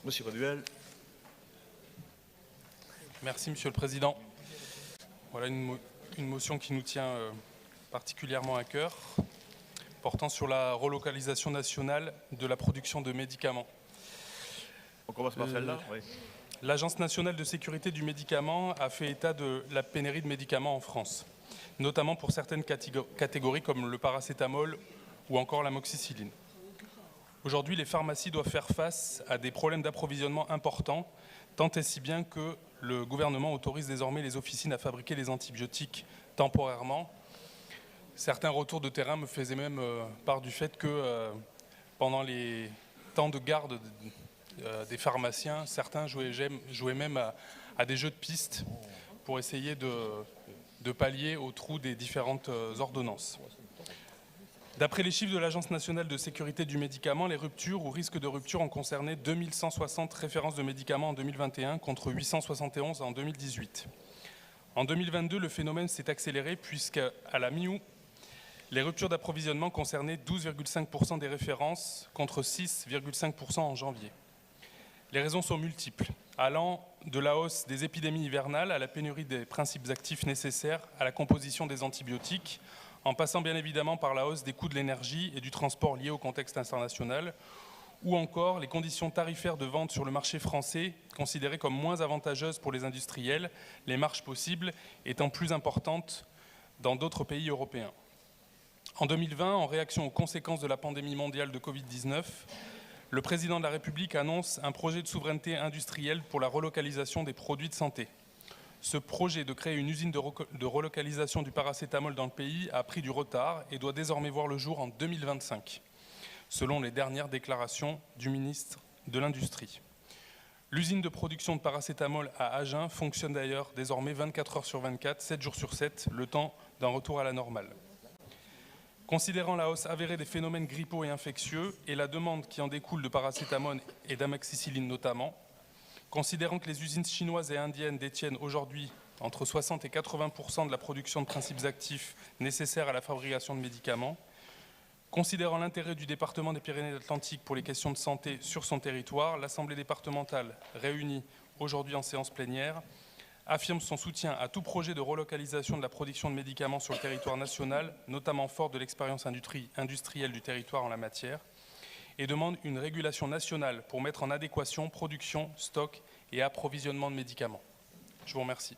Monsieur Baduel. Merci, Monsieur le Président. Voilà une motion qui nous tient particulièrement à cœur, portant sur la relocalisation nationale de la production de médicaments. On commence par celle-là, oui. L'Agence nationale de sécurité du médicament a fait état de la pénurie de médicaments en France, notamment pour certaines catégories comme le paracétamol ou encore l'amoxicilline. Aujourd'hui, les pharmacies doivent faire face à des problèmes d'approvisionnement importants, tant et si bien que le gouvernement autorise désormais les officines à fabriquer les antibiotiques temporairement. Certains retours de terrain me faisaient même part du fait que pendant les temps de garde des pharmaciens, certains jouaient même à des jeux de piste pour essayer de pallier au trou des différentes ordonnances. D'après les chiffres de l'Agence nationale de sécurité du médicament, les ruptures ou risques de rupture ont concerné 2160 références de médicaments en 2021 contre 871 en 2018. En 2022, le phénomène s'est accéléré puisqu'à la mi-août, les ruptures d'approvisionnement concernaient 12,5% des références contre 6,5% en janvier. Les raisons sont multiples, allant de la hausse des épidémies hivernales à la pénurie des principes actifs nécessaires à la composition des antibiotiques, en passant bien évidemment par la hausse des coûts de l'énergie et du transport liés au contexte international, ou encore les conditions tarifaires de vente sur le marché français, considérées comme moins avantageuses pour les industriels, les marges possibles étant plus importantes dans d'autres pays européens. En 2020, en réaction aux conséquences de la pandémie mondiale de Covid-19, le président de la République annonce un projet de souveraineté industrielle pour la relocalisation des produits de santé. Ce projet de créer une usine de relocalisation du paracétamol dans le pays a pris du retard et doit désormais voir le jour en 2025, selon les dernières déclarations du ministre de l'Industrie. L'usine de production de paracétamol à Agen fonctionne d'ailleurs désormais 24 heures sur 24, 7 jours sur 7, le temps d'un retour à la normale. Considérant la hausse avérée des phénomènes grippaux et infectieux et la demande qui en découle de paracétamol et d'amoxicilline notamment, considérant que les usines chinoises et indiennes détiennent aujourd'hui entre 60 et 80% de la production de principes actifs nécessaires à la fabrication de médicaments, considérant l'intérêt du département des Pyrénées-Atlantiques pour les questions de santé sur son territoire, l'Assemblée départementale, réunie aujourd'hui en séance plénière, affirme son soutien à tout projet de relocalisation de la production de médicaments sur le territoire national, notamment fort de l'expérience industrielle du territoire en la matière, et demande une régulation nationale pour mettre en adéquation production, stock et approvisionnement de médicaments. Je vous remercie.